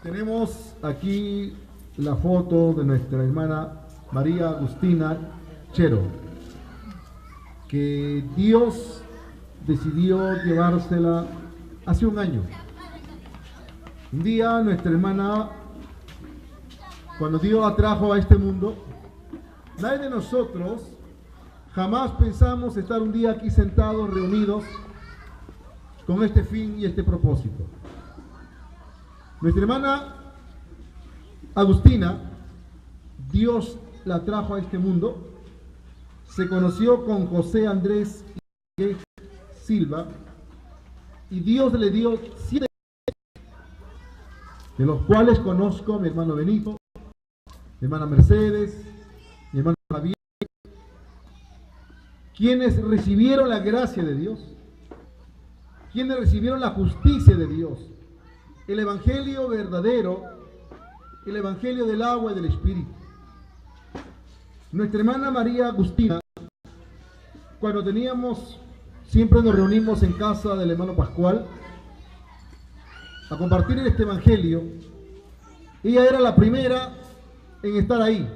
Tenemos aquí la foto de nuestra hermana María Agustina Chero, que Dios decidió llevársela hace un año. Un día nuestra hermana, cuando Dios la trajo a este mundo, nadie de nosotros jamás pensamos estar un día aquí sentados, reunidos, con este fin y este propósito. Nuestra hermana Agustina, Dios la trajo a este mundo, se conoció con José Andrés Silva y Dios le dio 7 hijos, de los cuales conozco a mi hermano Benito, mi hermana Mercedes, mi hermano Javier, quienes recibieron la gracia de Dios, quienes recibieron la justicia de Dios, el evangelio verdadero, el evangelio del agua y del espíritu. Nuestra hermana María Agustina, cuando siempre nos reunimos en casa del hermano Pascual a compartir este evangelio, ella era la primera en estar ahí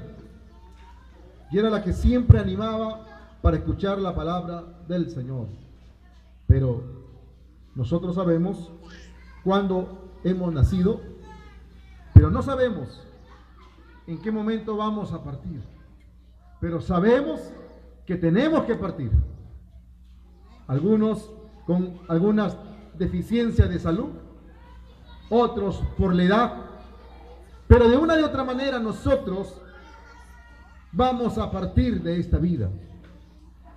y era la que siempre animaba para escuchar la palabra del Señor. Pero nosotros sabemos cuándo hemos nacido, pero no sabemos en qué momento vamos a partir. Pero sabemos que tenemos que partir. Algunos con algunas deficiencias de salud, otros por la edad, pero de una y otra manera nosotros vamos a partir de esta vida.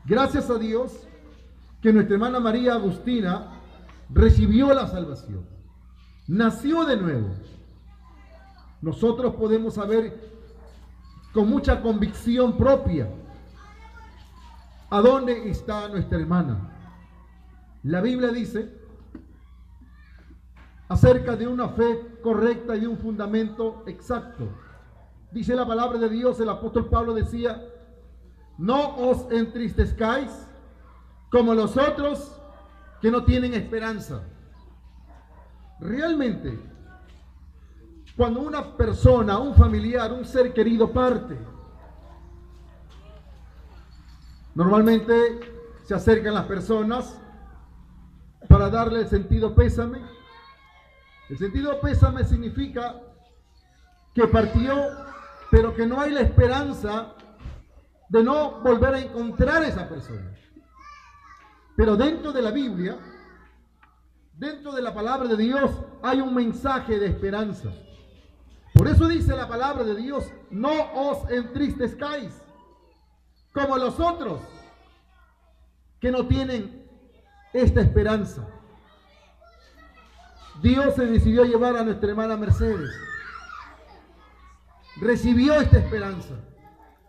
Gracias a Dios que nuestra hermana María Agustina recibió la salvación, nació de nuevo. Nosotros podemos saber con mucha convicción propia a dónde está nuestra hermana. La Biblia dice acerca de una fe correcta y de un fundamento exacto. Dice la palabra de Dios, el apóstol Pablo decía: no os entristezcáis como los otros que no tienen esperanza. Realmente, cuando una persona, un familiar, un ser querido parte, normalmente se acercan las personas para darle el sentido pésame. El sentido pésame significa que partió, pero que no hay la esperanza de no volver a encontrar a esa persona. Pero dentro de la Biblia, dentro de la palabra de Dios, hay un mensaje de esperanza. Por eso dice la palabra de Dios: no os entristezcáis como los otros que no tienen esta esperanza. Dios se decidió llevar a nuestra hermana Mercedes. Recibió esta esperanza.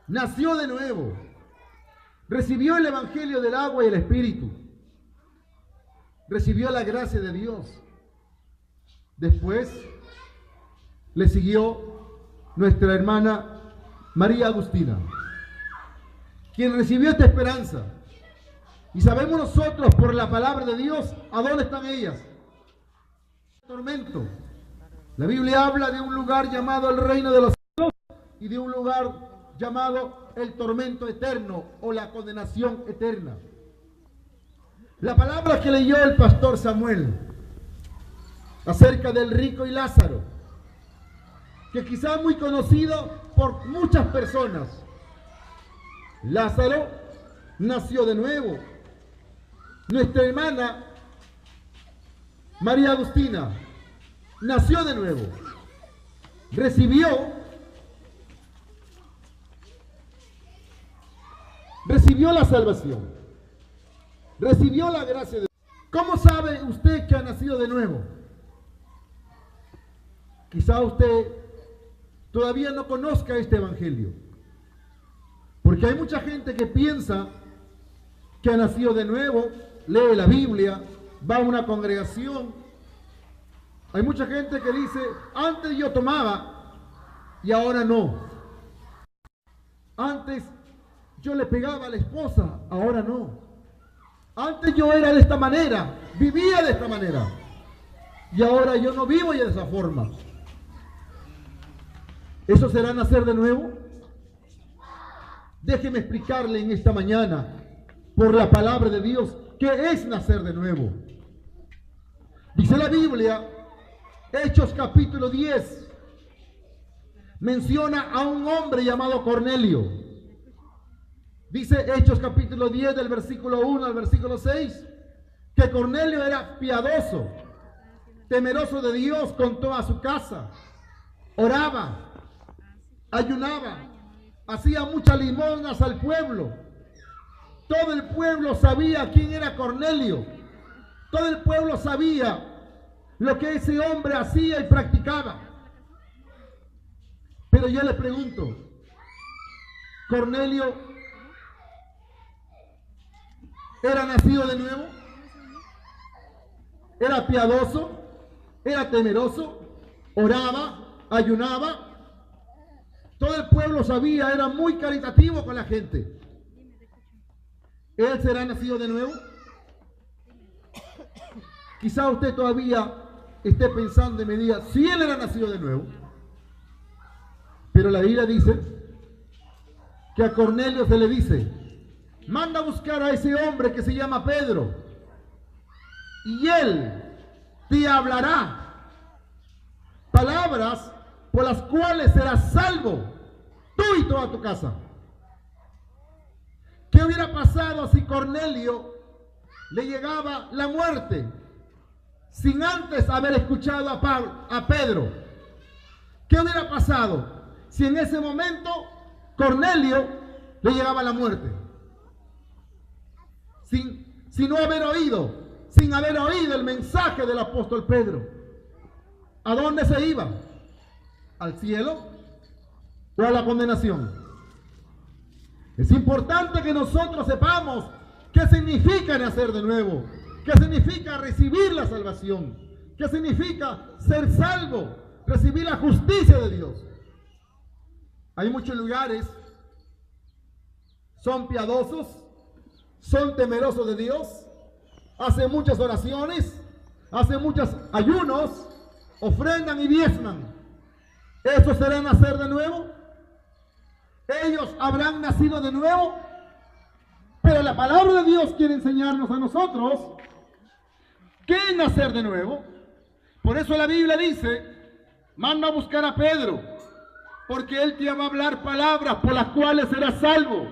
Nació de nuevo. Recibió el evangelio del agua y el espíritu. Recibió la gracia de Dios. Después le siguió nuestra hermana María Agustina, quien recibió esta esperanza. Y sabemos nosotros por la palabra de Dios a dónde están ellas. Tormento. La Biblia habla de un lugar llamado el reino de los cielos y de un lugar llamado el tormento eterno o la condenación eterna. La palabra que leyó el pastor Samuel acerca del rico y Lázaro, que quizá es muy conocido por muchas personas. Lázaro nació de nuevo. Nuestra hermana María Agustina nació de nuevo. Recibió la salvación. Recibió la gracia de Dios. ¿Cómo sabe usted que ha nacido de nuevo? Quizá usted todavía no conozca este evangelio, porque hay mucha gente que piensa que ha nacido de nuevo, lee la Biblia, va a una congregación. Hay mucha gente que dice: antes yo tomaba y ahora no. Antes yo le pegaba a la esposa, ahora no. Antes yo era de esta manera, vivía de esta manera, y ahora yo no vivo ya de esa forma. ¿Eso será nacer de nuevo? Déjeme explicarle en esta mañana, por la palabra de Dios, qué es nacer de nuevo. Dice la Biblia, Hechos capítulo 10, menciona a un hombre llamado Cornelio. Dice Hechos capítulo 10 del versículo 1 al versículo 6, que Cornelio era piadoso, temeroso de Dios con toda su casa. Oraba, ayunaba, hacía muchas limosnas al pueblo. Todo el pueblo sabía quién era Cornelio. Todo el pueblo sabía lo que ese hombre hacía y practicaba. Pero yo le pregunto, ¿Cornelio era nacido de nuevo? ¿Era piadoso? ¿Era temeroso? ¿Oraba? ¿Ayunaba? Todo el pueblo sabía, era muy caritativo con la gente. ¿Él será nacido de nuevo? Quizá usted todavía esté pensando y me diga, si él era nacido de nuevo. Pero la Biblia dice que a Cornelio se le dice, manda a buscar a ese hombre que se llama Pedro, y él te hablará palabras por las cuales serás salvo, tú y toda tu casa. ¿Qué hubiera pasado si Cornelio le llegaba la muerte sin antes haber escuchado a Pedro? ¿Qué hubiera pasado si en ese momento Cornelio le llegaba la muerte? Sin haber oído el mensaje del apóstol Pedro. ¿A dónde se iba? ¿Al cielo o a la condenación? Es importante que nosotros sepamos qué significa nacer de nuevo, qué significa recibir la salvación, qué significa ser salvo, recibir la justicia de Dios. Hay muchos lugares, son piadosos, son temerosos de Dios, hacen muchas oraciones, hacen muchos ayunos, ofrendan y diezman. ¿Eso será nacer de nuevo? Ellos habrán nacido de nuevo, pero la palabra de Dios quiere enseñarnos a nosotros qué es nacer de nuevo. Por eso la Biblia dice, manda a buscar a Pedro, porque él te va a hablar palabras por las cuales serás salvo,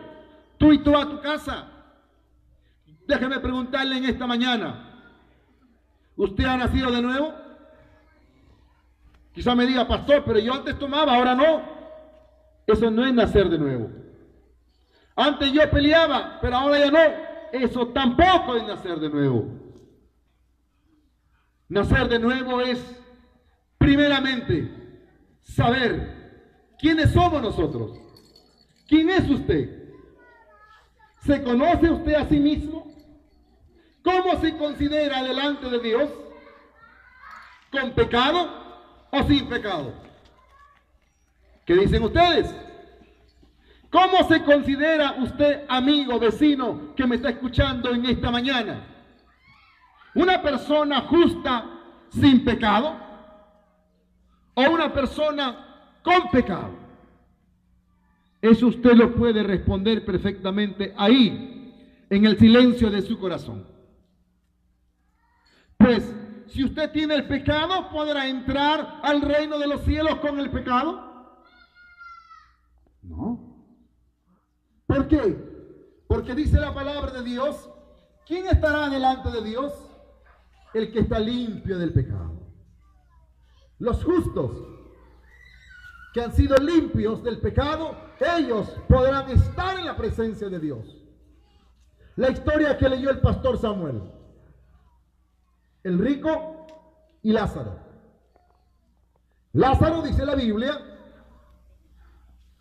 tú y toda tu casa. Déjeme preguntarle en esta mañana, ¿usted ha nacido de nuevo? Quizá me diga, pastor, pero yo antes tomaba, ahora no. Eso no es nacer de nuevo. Antes yo peleaba, pero ahora ya no. Eso tampoco es nacer de nuevo. Nacer de nuevo es, primeramente, saber quiénes somos nosotros. ¿Quién es usted? ¿Se conoce usted a sí mismo? ¿Cómo se considera delante de Dios? ¿Con pecado o sin pecado? ¿Qué dicen ustedes? ¿Cómo se considera usted, amigo, vecino, que me está escuchando en esta mañana? ¿Una persona justa sin pecado? ¿O una persona con pecado? Eso usted lo puede responder perfectamente ahí, en el silencio de su corazón. Pues, si usted tiene el pecado, ¿podrá entrar al reino de los cielos con el pecado? No. ¿Por qué? Porque dice la palabra de Dios, ¿quién estará delante de Dios? El que está limpio del pecado. Los justos que han sido limpios del pecado, ellos podrán estar en la presencia de Dios. La historia que leyó el pastor Samuel, el rico y Lázaro. Lázaro, dice la Biblia,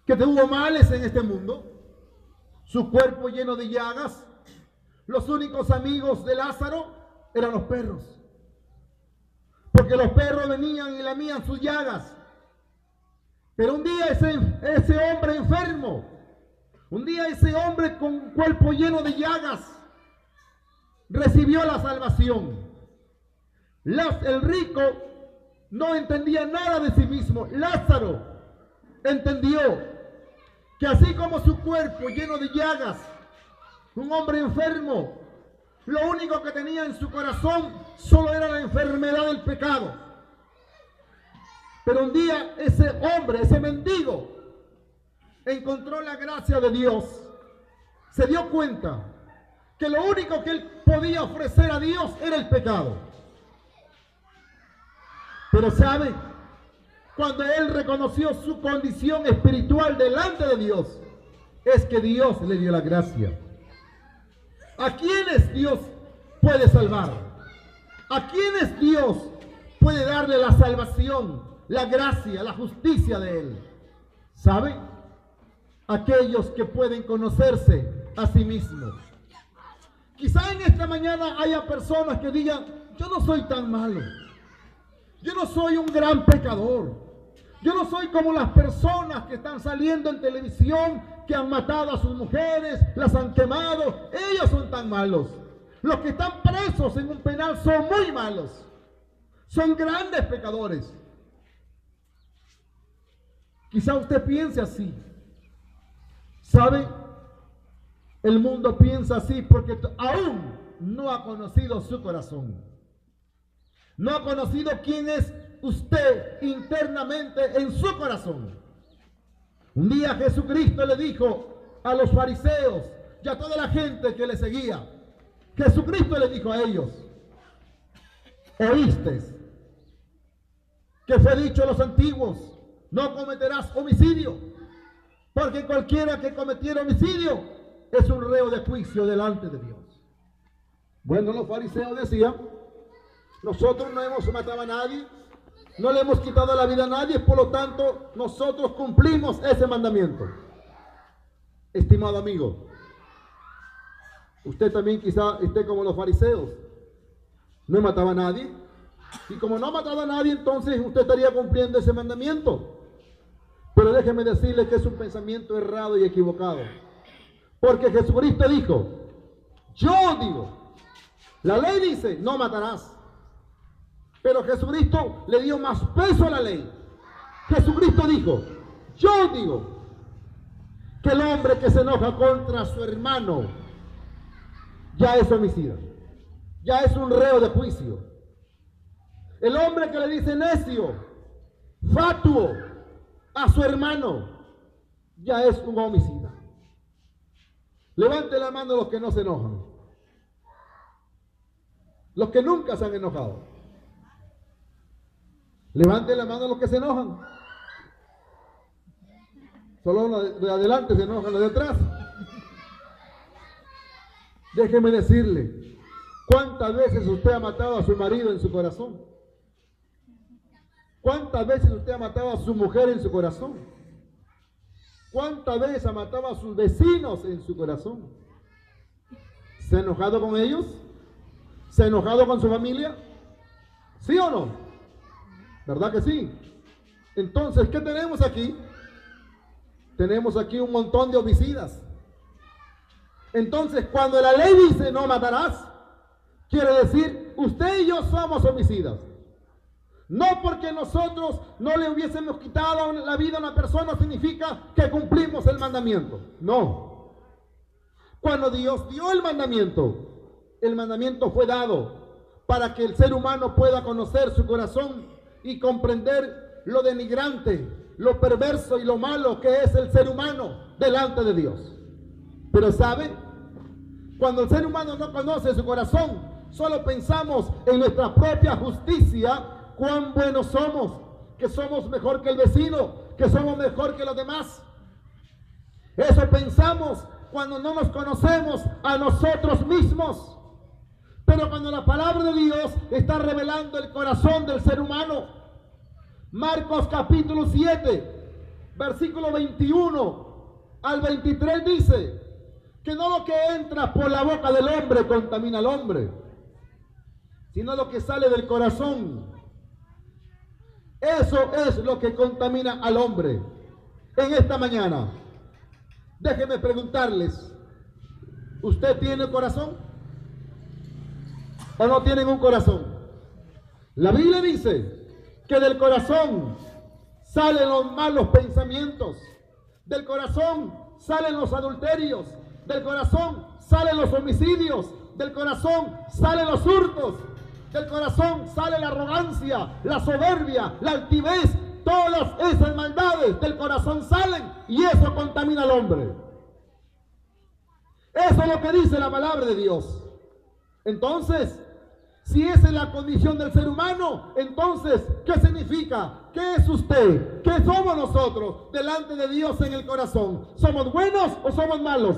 que tuvo males en este mundo, su cuerpo lleno de llagas. Los únicos amigos de Lázaro eran los perros, porque los perros venían y lamían sus llagas. Pero un día ese hombre enfermo, un día ese hombre con un cuerpo lleno de llagas, recibió la salvación. El rico no entendía nada de sí mismo. Lázaro entendió que así como su cuerpo lleno de llagas, un hombre enfermo, lo único que tenía en su corazón solo era la enfermedad del pecado. Pero un día ese hombre, ese mendigo, encontró la gracia de Dios. Se dio cuenta que lo único que él podía ofrecer a Dios era el pecado. Pero ¿sabe? Cuando él reconoció su condición espiritual delante de Dios, es que Dios le dio la gracia. ¿A quiénes Dios puede salvar? ¿A quiénes Dios puede darle la salvación, la gracia, la justicia de Él? ¿Sabe? Aquellos que pueden conocerse a sí mismos. Quizá en esta mañana haya personas que digan, yo no soy tan malo. Yo no soy un gran pecador. Yo no soy como las personas que están saliendo en televisión, que han matado a sus mujeres, las han quemado. Ellos son tan malos. Los que están presos en un penal son muy malos. Son grandes pecadores. Quizá usted piense así. ¿Sabe? El mundo piensa así porque aún no ha conocido su corazón. No ha conocido quién es usted internamente en su corazón. Un día Jesucristo le dijo a los fariseos y a toda la gente que le seguía, Jesucristo le dijo a ellos, oísteis que fue dicho a los antiguos, no cometerás homicidio, porque cualquiera que cometiera homicidio es un reo de juicio delante de Dios. Bueno, los fariseos decían, nosotros no hemos matado a nadie, no le hemos quitado la vida a nadie, por lo tanto, nosotros cumplimos ese mandamiento. Estimado amigo, usted también quizá esté como los fariseos. No mataba a nadie. Y como no ha matado a nadie, entonces usted estaría cumpliendo ese mandamiento. Pero déjeme decirle que es un pensamiento errado y equivocado. Porque Jesucristo dijo, yo digo, la ley dice, no matarás. Pero Jesucristo le dio más peso a la ley. Jesucristo dijo, yo digo, que el hombre que se enoja contra su hermano ya es homicida, ya es un reo de juicio. El hombre que le dice necio, fatuo a su hermano, ya es un homicida. Levante la mano los que no se enojan, los que nunca se han enojado. Levante la mano los que se enojan. Solo los de adelante se enojan, los de atrás. Déjeme decirle, ¿cuántas veces usted ha matado a su marido en su corazón? ¿Cuántas veces usted ha matado a su mujer en su corazón? ¿Cuántas veces ha matado a sus vecinos en su corazón? ¿Se ha enojado con ellos? ¿Se ha enojado con su familia? ¿Sí o no? ¿Verdad que sí? Entonces, ¿qué tenemos aquí? Tenemos aquí un montón de homicidas. Entonces, cuando la ley dice no matarás, quiere decir, usted y yo somos homicidas. No porque nosotros no le hubiésemos quitado la vida a una persona significa que cumplimos el mandamiento. No. Cuando Dios dio el mandamiento fue dado para que el ser humano pueda conocer su corazón y comprender lo denigrante, lo perverso y lo malo que es el ser humano delante de Dios. Pero ¿sabe? Cuando el ser humano no conoce su corazón, solo pensamos en nuestra propia justicia, cuán buenos somos, que somos mejor que el vecino, que somos mejor que los demás. Eso pensamos cuando no nos conocemos a nosotros mismos. Pero cuando la palabra de Dios está revelando el corazón del ser humano, Marcos capítulo 7, versículo 21 al 23 dice que no lo que entra por la boca del hombre contamina al hombre, sino lo que sale del corazón. Eso es lo que contamina al hombre. En esta mañana, déjenme preguntarles, ¿usted tiene corazón? ¿O no tienen un corazón? La Biblia dice que del corazón salen los malos pensamientos, del corazón salen los adulterios, del corazón salen los homicidios, del corazón salen los hurtos, del corazón sale la arrogancia, la soberbia, la altivez. Todas esas maldades del corazón salen y eso contamina al hombre. Eso es lo que dice la palabra de Dios. Entonces, si esa es la condición del ser humano, entonces, ¿qué significa? ¿Qué es usted? ¿Qué somos nosotros delante de Dios en el corazón? ¿Somos buenos o somos malos?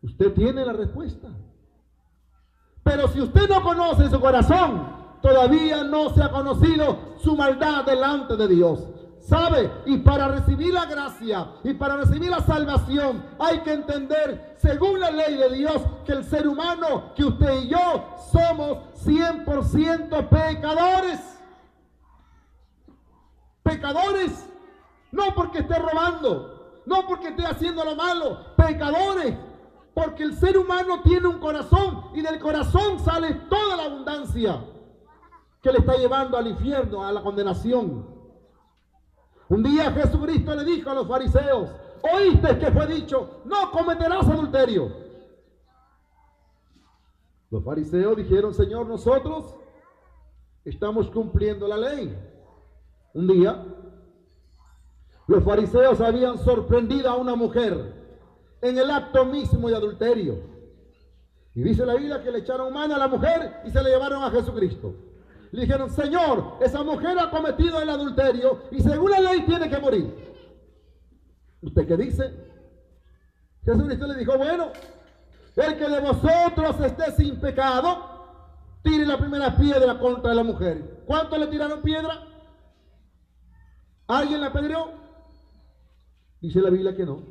Usted tiene la respuesta. Pero si usted no conoce su corazón, todavía no se ha conocido su maldad delante de Dios. ¿Sabe? Y para recibir la gracia y para recibir la salvación hay que entender, según la ley de Dios, que el ser humano, que usted y yo, somos 100% pecadores. Pecadores, no porque esté robando, no porque esté haciendo lo malo, pecadores, porque el ser humano tiene un corazón y del corazón sale toda la abundancia que le está llevando al infierno, a la condenación. Un día Jesucristo le dijo a los fariseos: oíste que fue dicho, no cometerás adulterio. Los fariseos dijeron: Señor, nosotros estamos cumpliendo la ley. Un día los fariseos habían sorprendido a una mujer en el acto mismo de adulterio. Y dice la Biblia que le echaron mano a la mujer y se la llevaron a Jesucristo. Le dijeron: Señor, esa mujer ha cometido el adulterio y según la ley tiene que morir. ¿Usted qué dice? Jesucristo le dijo: bueno, el que de vosotros esté sin pecado, tire la primera piedra contra la mujer. ¿Cuántos le tiraron piedra? ¿Alguien la apedreó? Dice la Biblia que no.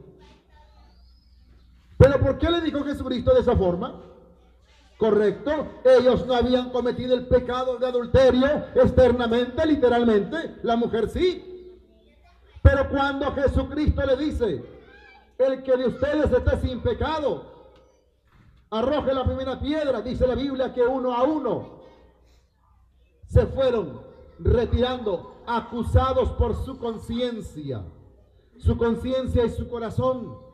¿Pero por qué le dijo Jesucristo de esa forma? Correcto, ellos no habían cometido el pecado de adulterio externamente, literalmente, la mujer sí. Pero cuando Jesucristo le dice: el que de ustedes esté sin pecado, arroje la primera piedra, dice la Biblia que uno a uno se fueron retirando, acusados por su conciencia y su corazón.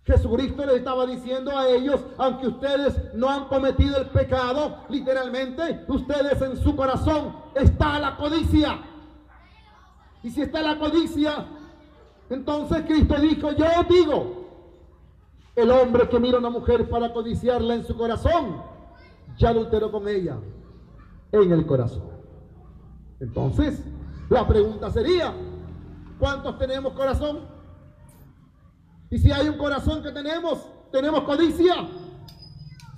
Jesucristo les estaba diciendo a ellos: aunque ustedes no han cometido el pecado, literalmente, ustedes en su corazón está la codicia. Y si está la codicia, entonces Cristo dijo: yo digo, el hombre que mira a una mujer para codiciarla en su corazón, ya adulteró con ella en el corazón. Entonces, la pregunta sería: ¿cuántos tenemos corazón? Y si hay un corazón que tenemos codicia,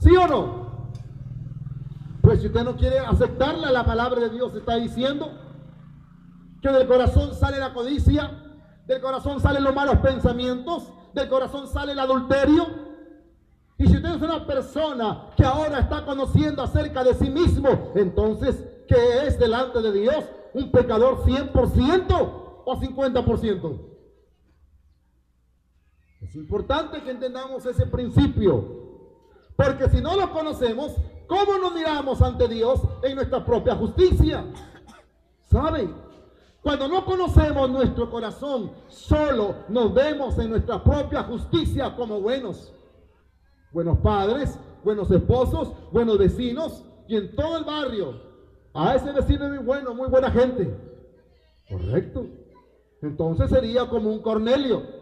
¿sí o no? Pues si usted no quiere aceptarla, la palabra de Dios está diciendo que del corazón sale la codicia, del corazón salen los malos pensamientos, del corazón sale el adulterio. Y si usted es una persona que ahora está conociendo acerca de sí mismo, entonces, ¿qué es delante de Dios? ¿Un pecador 100% o 50%? Es importante que entendamos ese principio, porque si no lo conocemos, ¿cómo nos miramos ante Dios en nuestra propia justicia? ¿Saben? Cuando no conocemos nuestro corazón, solo nos vemos en nuestra propia justicia como buenos padres, buenos esposos, buenos vecinos, y en todo el barrio, a ese vecino es muy bueno, muy buena gente. ¿Correcto? Entonces sería como un Cornelio.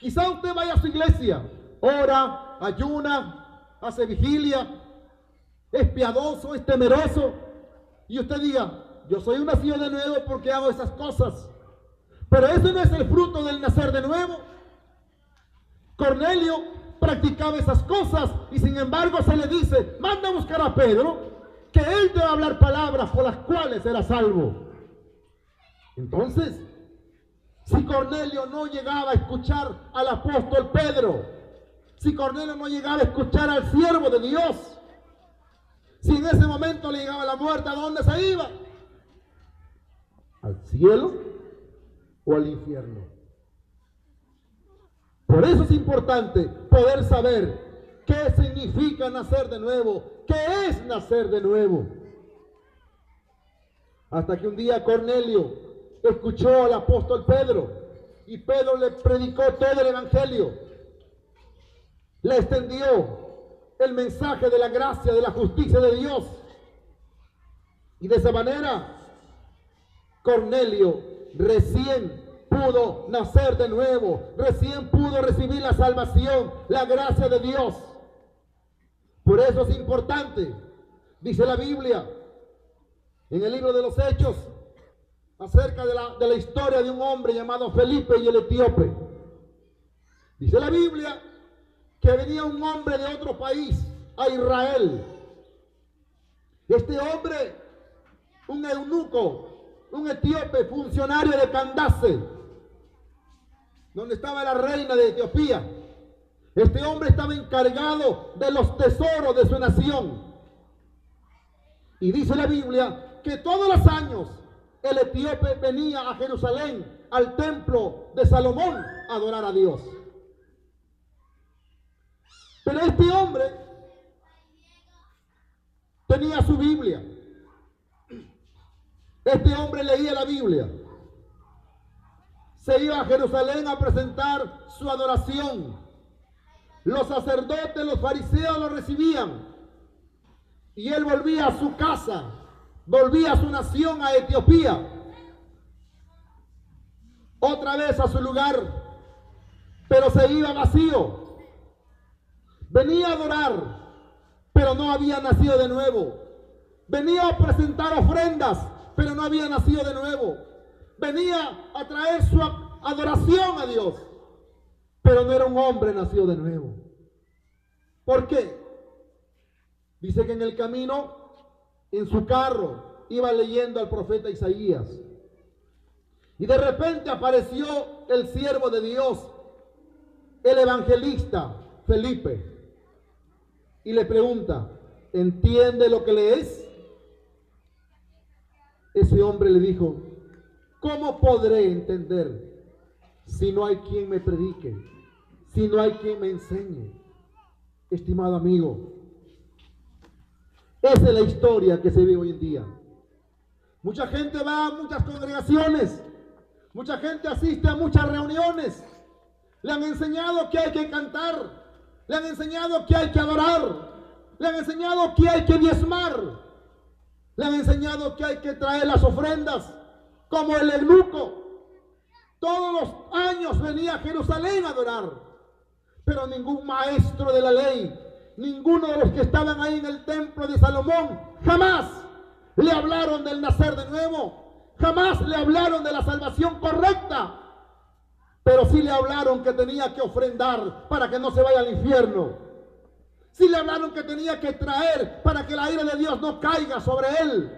Quizá usted vaya a su iglesia, ora, ayuna, hace vigilia, es piadoso, es temeroso, y usted diga: yo soy un nacido de nuevo porque hago esas cosas. Pero eso no es el fruto del nacer de nuevo. Cornelio practicaba esas cosas y sin embargo se le dice: manda a buscar a Pedro, que él te va a hablar palabras por las cuales será salvo. Entonces, si Cornelio no llegaba a escuchar al apóstol Pedro, si Cornelio no llegaba a escuchar al siervo de Dios, si en ese momento le llegaba la muerte, ¿a dónde se iba? ¿Al cielo o al infierno? Por eso es importante poder saber qué significa nacer de nuevo, qué es nacer de nuevo. Hasta que un día Cornelio escuchó al apóstol Pedro y Pedro le predicó todo el evangelio. Le extendió el mensaje de la gracia, de la justicia de Dios. Y de esa manera, Cornelio recién pudo nacer de nuevo, recién pudo recibir la salvación, la gracia de Dios. Por eso es importante, dice la Biblia, en el libro de los Hechos, acerca de la historia de un hombre llamado Felipe y el etíope. Dice la Biblia que venía un hombre de otro país a Israel. Este hombre, un eunuco, un etíope funcionario de Candace, donde estaba la reina de Etiopía. Este hombre estaba encargado de los tesoros de su nación. Y dice la Biblia que todos los años el etíope venía a Jerusalén, al templo de Salomón, a adorar a Dios. Pero este hombre tenía su Biblia. Este hombre leía la Biblia. Se iba a Jerusalén a presentar su adoración. Los sacerdotes, los fariseos lo recibían. Y él volvía a su casa, volvía a su nación, a Etiopía. Otra vez a su lugar, pero se iba vacío. Venía a adorar, pero no había nacido de nuevo. Venía a presentar ofrendas, pero no había nacido de nuevo. Venía a traer su adoración a Dios, pero no era un hombre nacido de nuevo. ¿Por qué? Dice que en el camino, en su carro, iba leyendo al profeta Isaías. Y de repente apareció el siervo de Dios, el evangelista Felipe. Y le pregunta, ¿entiende lo que lees? Ese hombre le dijo, ¿cómo podré entender si no hay quien me predique, si no hay quien me enseñe? Estimado amigo, esa es la historia que se vive hoy en día. Mucha gente va a muchas congregaciones, mucha gente asiste a muchas reuniones. Le han enseñado que hay que cantar, le han enseñado que hay que adorar, le han enseñado que hay que diezmar, le han enseñado que hay que traer las ofrendas, como el eunuco. Todos los años venía a Jerusalén a adorar, pero ningún maestro de la ley, ninguno de los que estaban ahí en el templo de Salomón, jamás le hablaron del nacer de nuevo, jamás le hablaron de la salvación correcta, pero sí le hablaron que tenía que ofrendar para que no se vaya al infierno. Sí le hablaron que tenía que traer para que la ira de Dios no caiga sobre él.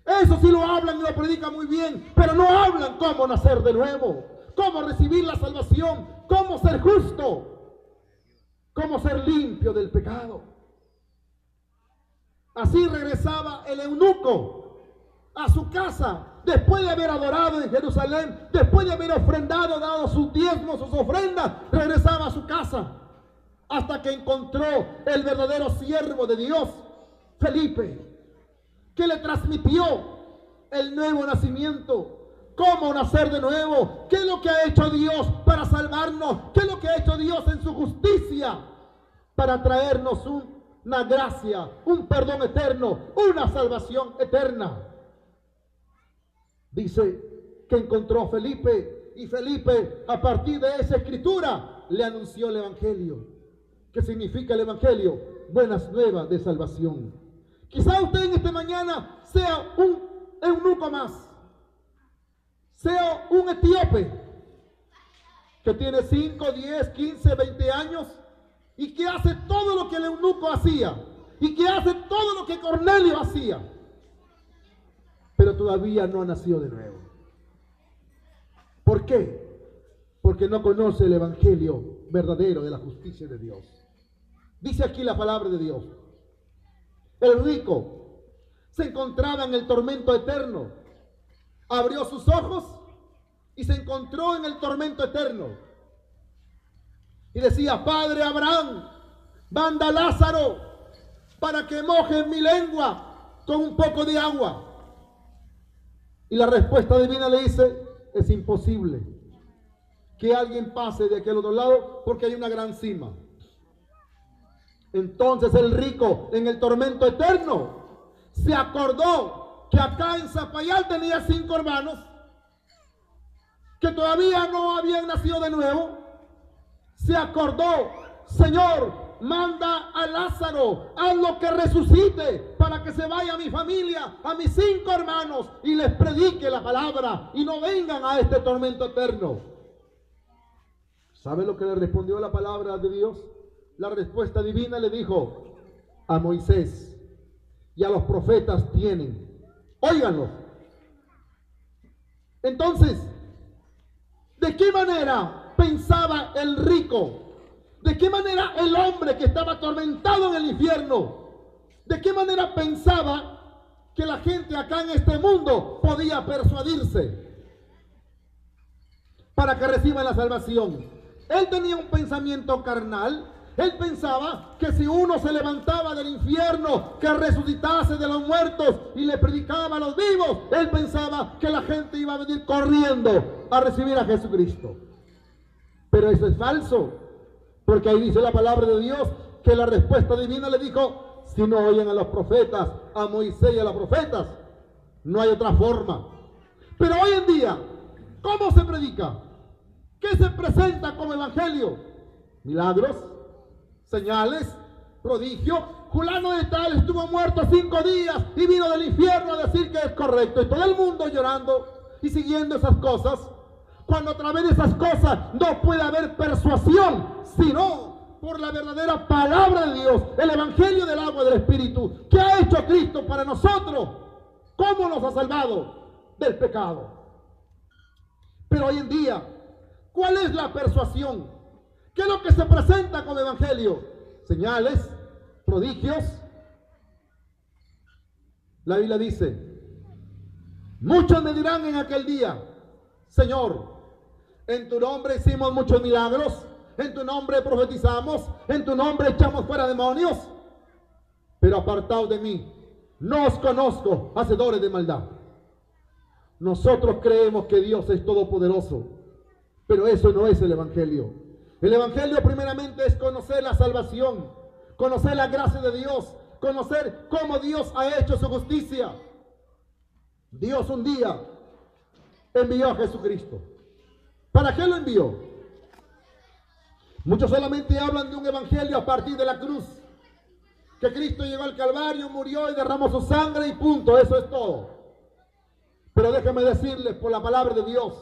Eso sí lo hablan y lo predican muy bien, pero no hablan cómo nacer de nuevo, cómo recibir la salvación, cómo ser justo, cómo ser limpio del pecado. Así regresaba el eunuco a su casa después de haber adorado en Jerusalén, después de haber ofrendado, dado sus diezmos, sus ofrendas, regresaba a su casa hasta que encontró el verdadero siervo de Dios, Felipe, que le transmitió el nuevo nacimiento, cómo nacer de nuevo, qué es lo que ha hecho Dios para salvarnos, qué es lo que ha hecho Dios en su justicia para traernos una gracia, un perdón eterno, una salvación eterna. Dice que encontró a Felipe, y Felipe, a partir de esa escritura, le anunció el evangelio. ¿Qué significa el evangelio? Buenas nuevas de salvación. Quizá usted en esta mañana sea un eunuco más, sea un etíope que tiene 5, 10, 15, 20 años y que hace todo lo que el eunuco hacía y que hace todo lo que Cornelio hacía, pero todavía no ha nacido de nuevo. ¿Por qué? Porque no conoce el evangelio verdadero de la justicia de Dios. Dice aquí la palabra de Dios: el rico se encontraba en el tormento eterno, abrió sus ojos y se encontró en el tormento eterno y decía: Padre Abraham, manda a Lázaro para que moje mi lengua con un poco de agua. Y la respuesta divina le dice, es imposible que alguien pase de aquel otro lado porque hay una gran cima. Entonces el rico, en el tormento eterno, se acordó que acá en Zapayal tenía 5 hermanos que todavía no habían nacido de nuevo. Se acordó, Señor, manda a Lázaro, hazlo que resucite para que se vaya a mi familia, a mis 5 hermanos y les predique la palabra y no vengan a este tormento eterno. ¿Sabe lo que le respondió la palabra de Dios? La respuesta divina le dijo, a Moisés y a los profetas tienen, óiganlos. Entonces, ¿de qué manera pensaba el rico? ¿De qué manera el hombre que estaba atormentado en el infierno? ¿De qué manera pensaba que la gente acá en este mundo podía persuadirse para que reciban la salvación? Él tenía un pensamiento carnal. Él pensaba que si uno se levantaba del infierno, que resucitase de los muertos y le predicaba a los vivos, él pensaba que la gente iba a venir corriendo a recibir a Jesucristo. Pero eso es falso, porque ahí dice la palabra de Dios que la respuesta divina le dijo, si no oyen a los profetas, a Moisés y a los profetas, no hay otra forma. Pero hoy en día, ¿cómo se predica? ¿Qué se presenta como evangelio? Milagros, señales, prodigios. Fulano de tal estuvo muerto 5 días y vino del infierno a decir que es correcto. Y todo el mundo llorando y siguiendo esas cosas. Cuando a través de esas cosas no puede haber persuasión, sino por la verdadera palabra de Dios, el evangelio del agua del Espíritu. ¿Qué ha hecho Cristo para nosotros? ¿Cómo nos ha salvado del pecado? Pero hoy en día, ¿cuál es la persuasión? ¿Qué es lo que se presenta como evangelio? Señales, prodigios. La Biblia dice, muchos me dirán en aquel día, Señor, en tu nombre hicimos muchos milagros, en tu nombre profetizamos, en tu nombre echamos fuera demonios, pero apartaos de mí, no os conozco, hacedores de maldad. Nosotros creemos que Dios es todopoderoso, pero eso no es el evangelio. El evangelio primeramente es conocer la salvación, conocer la gracia de Dios, conocer cómo Dios ha hecho su justicia. Dios un día envió a Jesucristo. ¿Para qué lo envió? Muchos solamente hablan de un evangelio a partir de la cruz. Que Cristo llegó al Calvario, murió y derramó su sangre y punto, eso es todo. Pero déjenme decirles por la palabra de Dios,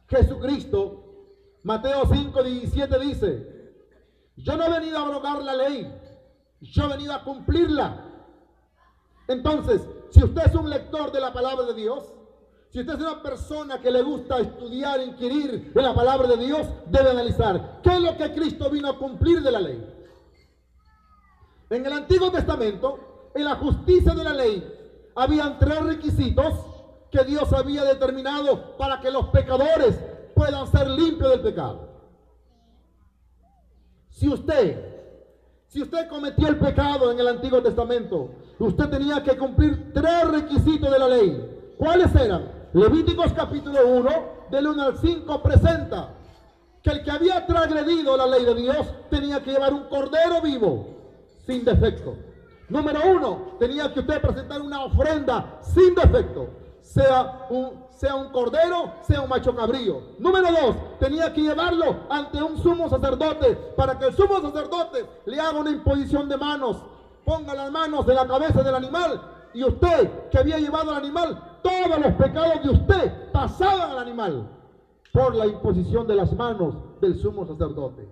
Jesucristo, Mateo 5:17 dice, yo no he venido a abrogar la ley, yo he venido a cumplirla. Entonces, si usted es un lector de la palabra de Dios, si usted es una persona que le gusta estudiar, inquirir en la palabra de Dios, debe analizar qué es lo que Cristo vino a cumplir de la ley. En el Antiguo Testamento, en la justicia de la ley, habían 3 requisitos que Dios había determinado para que los pecadores puedan ser limpios del pecado. Si usted cometió el pecado en el Antiguo Testamento, usted tenía que cumplir 3 requisitos de la ley. ¿Cuáles eran? Levíticos capítulo 1, del 1 al 5, presenta que el que había transgredido la ley de Dios tenía que llevar un cordero vivo, sin defecto. Número 1, tenía que usted presentar una ofrenda sin defecto, sea un cordero, sea un macho cabrío. Número 2, tenía que llevarlo ante un sumo sacerdote para que el sumo sacerdote le haga una imposición de manos, ponga las manos de la cabeza del animal y usted que había llevado al animal, todos los pecados de usted pasaban al animal por la imposición de las manos del sumo sacerdote.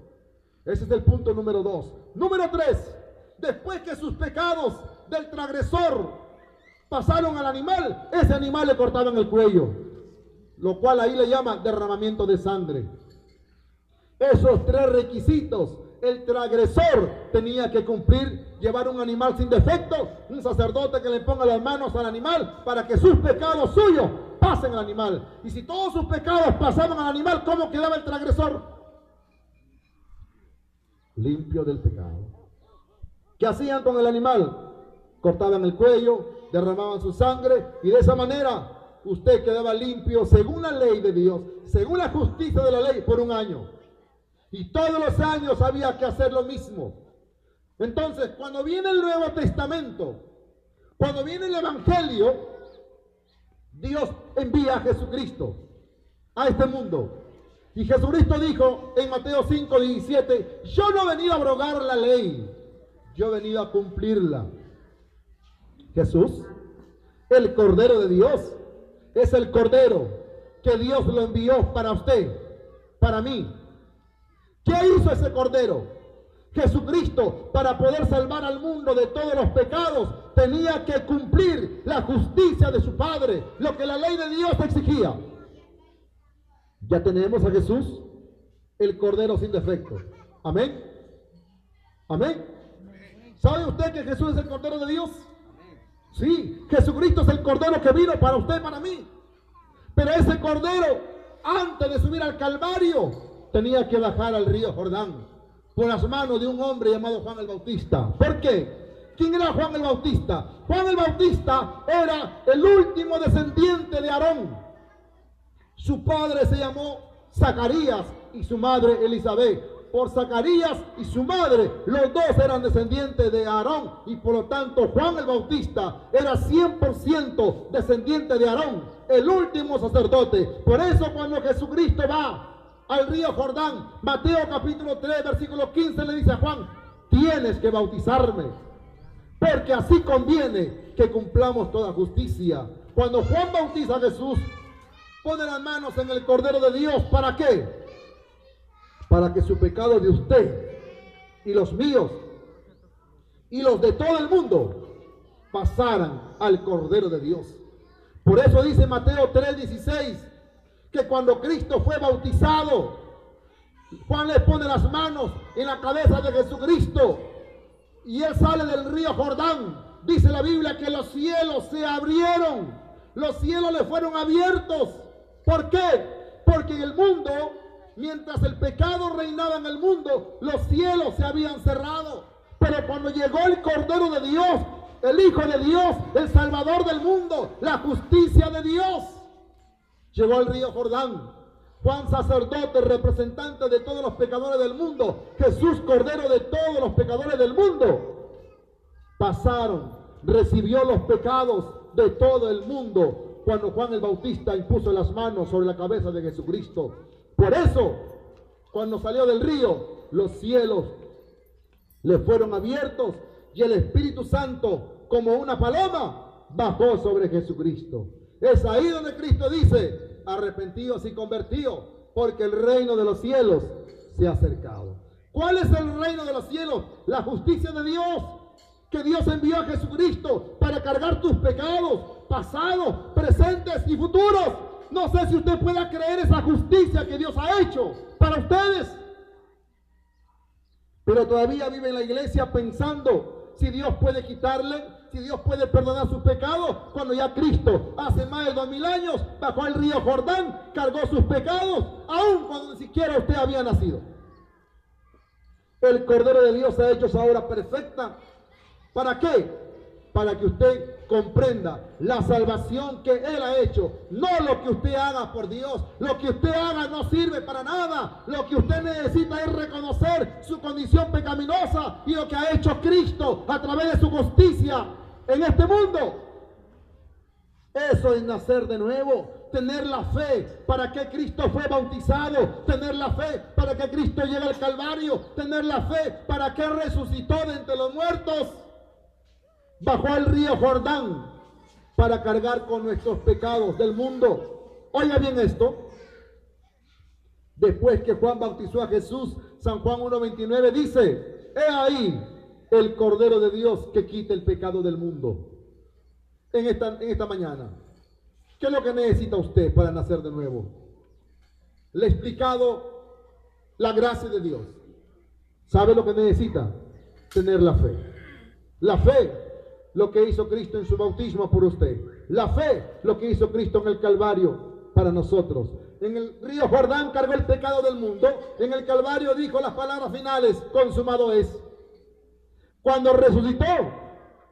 Ese es el punto número 2. Número 3, después que sus pecados del transgresor pasaron al animal, ese animal le cortaban el cuello, lo cual ahí le llama derramamiento de sangre. Esos 3 requisitos el transgresor tenía que cumplir: llevar un animal sin defecto, un sacerdote que le ponga las manos al animal para que sus pecados suyos pasen al animal. Y si todos sus pecados pasaban al animal, ¿cómo quedaba el transgresor? Limpio del pecado. ¿Qué hacían con el animal? Cortaban el cuello, derramaban su sangre y de esa manera usted quedaba limpio según la ley de Dios, según la justicia de la ley por un año. Y todos los años había que hacer lo mismo. Entonces, cuando viene el Nuevo Testamento, cuando viene el Evangelio, Dios envía a Jesucristo a este mundo. Y Jesucristo dijo en Mateo 5:17, yo no he venido a abrogar la ley, yo he venido a cumplirla. Jesús, el Cordero de Dios, es el Cordero que Dios lo envió para usted, para mí. ¿Qué hizo ese Cordero? Jesucristo, para poder salvar al mundo de todos los pecados, tenía que cumplir la justicia de su Padre, lo que la ley de Dios exigía. Ya tenemos a Jesús, el Cordero sin defecto. Amén. Amén. ¿Sabe usted que Jesús es el Cordero de Dios? Sí, Jesucristo es el Cordero que vino para usted y para mí. Pero ese Cordero, antes de subir al Calvario, tenía que bajar al río Jordán por las manos de un hombre llamado Juan el Bautista. ¿Por qué? ¿Quién era Juan el Bautista? Juan el Bautista era el último descendiente de Aarón. Su padre se llamó Zacarías y su madre Elizabeth. Por Zacarías y su madre, los dos eran descendientes de Aarón, y por lo tanto Juan el Bautista era 100% descendiente de Aarón, el último sacerdote. Por eso cuando Jesucristo va al río Jordán, Mateo capítulo 3, versículo 15, le dice a Juan, tienes que bautizarme, porque así conviene que cumplamos toda justicia. Cuando Juan bautiza a Jesús, pone las manos en el Cordero de Dios. ¿Para qué? Para que su pecado de usted y los míos y los de todo el mundo pasaran al Cordero de Dios. Por eso dice Mateo 3:16 que cuando Cristo fue bautizado, Juan le pone las manos en la cabeza de Jesucristo y él sale del río Jordán. Dice la Biblia que los cielos se abrieron, los cielos le fueron abiertos. ¿Por qué? Porque en el mundo, mientras el pecado reinaba en el mundo, los cielos se habían cerrado. Pero cuando llegó el Cordero de Dios, el Hijo de Dios, el Salvador del mundo, la justicia de Dios, llegó al río Jordán. Juan, sacerdote, representante de todos los pecadores del mundo, Jesús, Cordero de todos los pecadores del mundo, pasaron, recibió los pecados de todo el mundo cuando Juan el Bautista impuso las manos sobre la cabeza de Jesucristo. Por eso, cuando salió del río, los cielos le fueron abiertos y el Espíritu Santo, como una paloma, bajó sobre Jesucristo. Es ahí donde Cristo dice, arrepentidos y convertidos, porque el reino de los cielos se ha acercado. ¿Cuál es el reino de los cielos? La justicia de Dios, que Dios envió a Jesucristo para cargar tus pecados, pasados, presentes y futuros. No sé si usted pueda creer esa justicia que Dios ha hecho para ustedes. Pero todavía vive en la iglesia pensando si Dios puede quitarle, si Dios puede perdonar sus pecados, cuando ya Cristo hace más de 2000 años bajó al río Jordán, cargó sus pecados, aun cuando ni siquiera usted había nacido. El Cordero de Dios ha hecho esa obra perfecta. ¿Para qué? Para que usted comprenda la salvación que Él ha hecho, no lo que usted haga por Dios. Lo que usted haga no sirve para nada. Lo que usted necesita es reconocer su condición pecaminosa y lo que ha hecho Cristo a través de su justicia en este mundo. Eso es nacer de nuevo, tener la fe para que Cristo fue bautizado, tener la fe para que Cristo llegue al Calvario, tener la fe para que resucitó de entre los muertos. Bajó al río Jordán para cargar con nuestros pecados del mundo. Oiga bien esto. Después que Juan bautizó a Jesús, San Juan 1:29 dice, he ahí el Cordero de Dios que quita el pecado del mundo. En esta mañana, ¿qué es lo que necesita usted para nacer de nuevo? Le he explicado la gracia de Dios. ¿Sabe lo que necesita? Tener la fe. La fe, lo que hizo Cristo en su bautismo por usted. La fe, lo que hizo Cristo en el Calvario para nosotros. En el río Jordán cargó el pecado del mundo. En el Calvario dijo las palabras finales, consumado es. Cuando resucitó,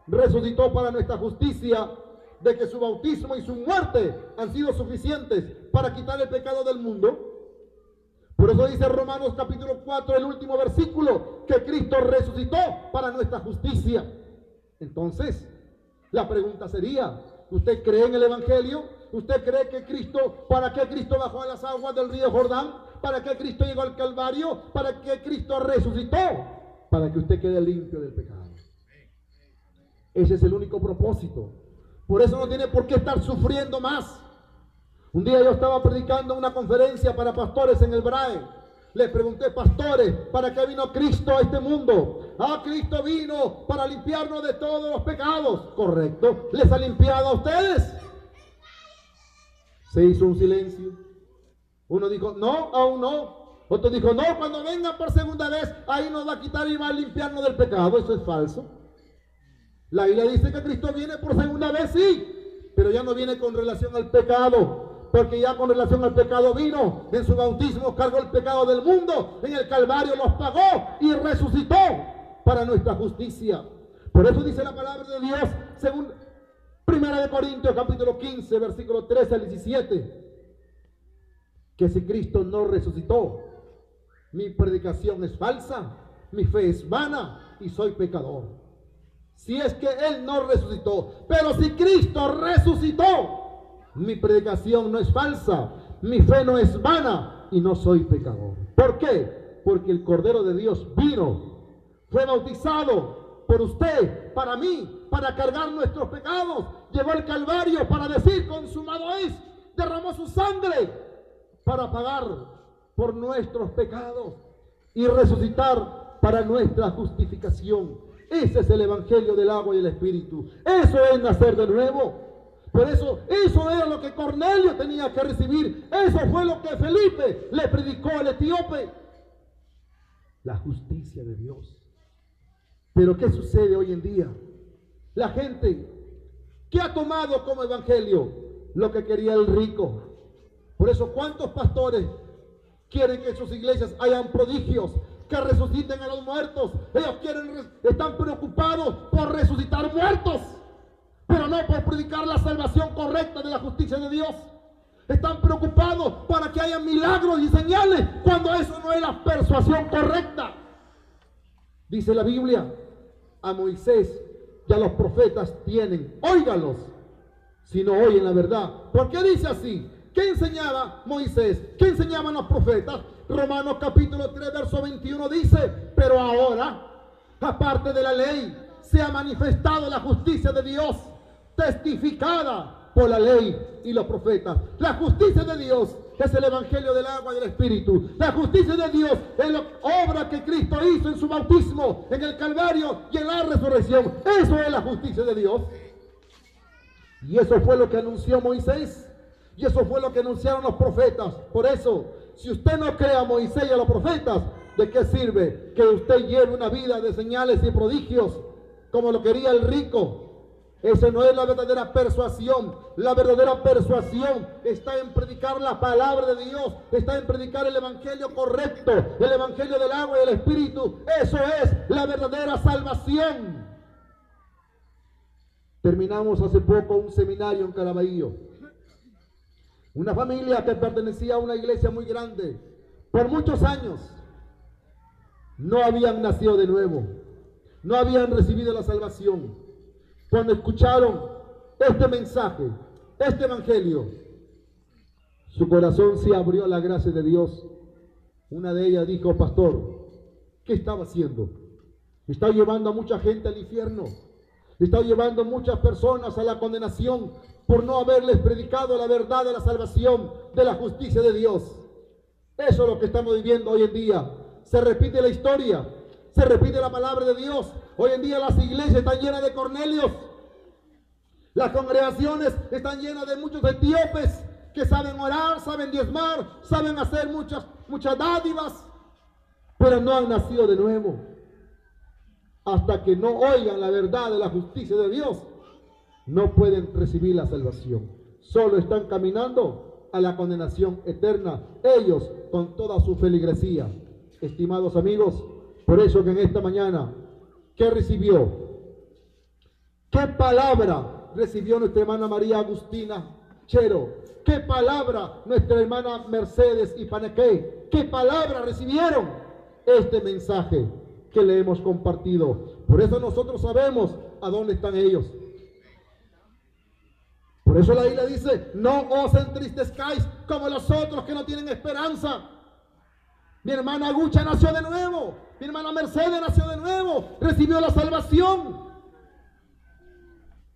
resucitó para nuestra justicia, de que su bautismo y su muerte han sido suficientes para quitar el pecado del mundo. Por eso dice Romanos capítulo 4, el último versículo, que Cristo resucitó para nuestra justicia. Entonces, la pregunta sería, ¿usted cree en el Evangelio? ¿Usted cree que Cristo, para qué Cristo bajó a las aguas del río Jordán? ¿Para qué Cristo llegó al Calvario? ¿Para qué Cristo resucitó? Para que usted quede limpio del pecado. Ese es el único propósito. Por eso no tiene por qué estar sufriendo más. Un día yo estaba predicando una conferencia para pastores en el BRAE. Les pregunté, pastores, ¿para qué vino Cristo a este mundo? Ah, Cristo vino para limpiarnos de todos los pecados. Correcto. ¿Les ha limpiado a ustedes? Se hizo un silencio. Uno dijo, no, aún no. Otro dijo, no, cuando venga por segunda vez, ahí nos va a quitar y va a limpiarnos del pecado. Eso es falso. La Biblia dice que Cristo viene por segunda vez, sí, pero ya no viene con relación al pecado, porque ya con relación al pecado vino. En su bautismo cargó el pecado del mundo, en el Calvario los pagó y resucitó para nuestra justicia. Por eso dice la palabra de Dios, según 1 Corintios capítulo 15, versículo 13 al 17, que si Cristo no resucitó, mi predicación es falsa, mi fe es vana y soy pecador. Si es que Él no resucitó, pero si Cristo resucitó, mi predicación no es falsa, mi fe no es vana y no soy pecador. ¿Por qué? Porque el Cordero de Dios vino, fue bautizado por usted, para mí, para cargar nuestros pecados, llevó el Calvario para decir consumado es, derramó su sangre para pagar por nuestros pecados y resucitar para nuestra justificación. Ese es el Evangelio del agua y el Espíritu. Eso es nacer de nuevo. Por eso, eso era lo que Cornelio tenía que recibir. Eso fue lo que Felipe le predicó al etíope. La justicia de Dios. Pero ¿qué sucede hoy en día? La gente que ha tomado como evangelio lo que quería el rico. Por eso, ¿cuántos pastores quieren que en sus iglesias hayan prodigios, que resuciten a los muertos? Ellos están preocupados por resucitar muertos, pero no por predicar la salvación correcta de la justicia de Dios. Están preocupados para que haya milagros y señales, cuando eso no es la persuasión correcta. Dice la Biblia, a Moisés y a los profetas tienen, óigalos, si no oyen la verdad. ¿Por qué dice así? ¿Qué enseñaba Moisés? ¿Qué enseñaban los profetas? Romanos capítulo 3, verso 21 dice, pero ahora, aparte de la ley, se ha manifestado la justicia de Dios, testificada por la ley y los profetas. La justicia de Dios es el Evangelio del agua y del Espíritu. La justicia de Dios es la obra que Cristo hizo en su bautismo, en el Calvario y en la resurrección. Eso es la justicia de Dios. Y eso fue lo que anunció Moisés. Y eso fue lo que anunciaron los profetas. Por eso, si usted no cree a Moisés y a los profetas, ¿de qué sirve que usted lleve una vida de señales y prodigios como lo quería el rico? Esa no es la verdadera persuasión. La verdadera persuasión está en predicar la palabra de Dios, está en predicar el evangelio correcto, el evangelio del agua y del Espíritu. Eso es la verdadera salvación. Terminamos hace poco un seminario en Caraballo. Una familia que pertenecía a una iglesia muy grande, por muchos años, no habían nacido de nuevo, no habían recibido la salvación. Cuando escucharon este mensaje, este evangelio, su corazón se abrió a la gracia de Dios. Una de ellas dijo, pastor, ¿qué estaba haciendo? Está llevando a mucha gente al infierno, está llevando a muchas personas a la condenación por no haberles predicado la verdad de la salvación, de la justicia de Dios. Eso es lo que estamos viviendo hoy en día. Se repite la historia, se repite la palabra de Dios. Hoy en día las iglesias están llenas de Cornelios, las congregaciones están llenas de muchos etíopes que saben orar, saben diezmar, saben hacer muchas dádivas, pero no han nacido de nuevo. Hasta que no oigan la verdad de la justicia de Dios, no pueden recibir la salvación. Solo están caminando a la condenación eterna, ellos con toda su feligresía. Estimados amigos, por eso que en esta mañana, ¿qué recibió? ¿Qué palabra recibió nuestra hermana María Agustina Chero? ¿Qué palabra nuestra hermana Mercedes y Paneque? ¿Qué palabra recibieron? Este mensaje que le hemos compartido. Por eso nosotros sabemos a dónde están ellos. Por eso la Biblia dice, no os entristezcáis como los otros que no tienen esperanza. Mi hermana Gucha nació de nuevo. Mi hermana Mercedes nació de nuevo. Recibió la salvación.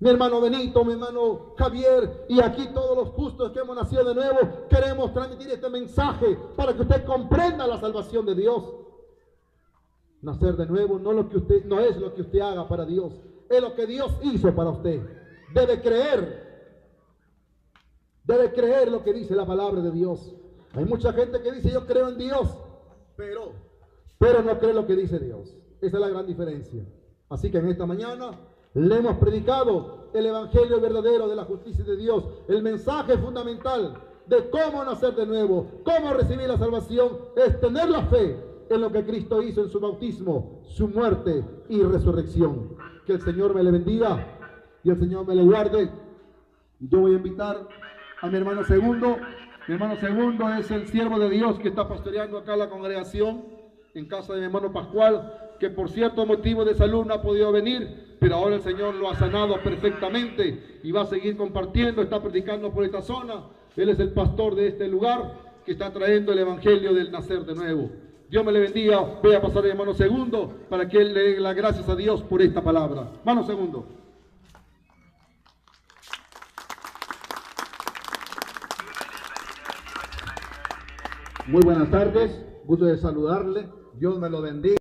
Mi hermano Benito, mi hermano Javier y aquí todos los justos que hemos nacido de nuevo, queremos transmitir este mensaje para que usted comprenda la salvación de Dios. Nacer de nuevo no es lo que usted haga para Dios, es lo que Dios hizo para usted. Debe creer lo que dice la palabra de Dios. Hay mucha gente que dice yo creo en Dios, pero no cree lo que dice Dios. Esa es la gran diferencia. Así que en esta mañana le hemos predicado el evangelio verdadero de la justicia de Dios, el mensaje fundamental de cómo nacer de nuevo, cómo recibir la salvación, es tener la fe en lo que Cristo hizo en su bautismo, su muerte y resurrección. Que el Señor me le bendiga y el Señor me le guarde. Yo voy a invitar a mi hermano Segundo. Mi hermano Segundo es el siervo de Dios que está pastoreando acá la congregación en casa de mi hermano Pascual, que por cierto motivo de salud no ha podido venir, pero ahora el Señor lo ha sanado perfectamente y va a seguir compartiendo, está predicando por esta zona. Él es el pastor de este lugar que está trayendo el evangelio del nacer de nuevo. Dios me le bendiga. Voy a pasar a mi hermano Segundo para que él le dé las gracias a Dios por esta palabra. Hermano Segundo. Muy buenas tardes, gusto de saludarle. Dios me lo bendiga.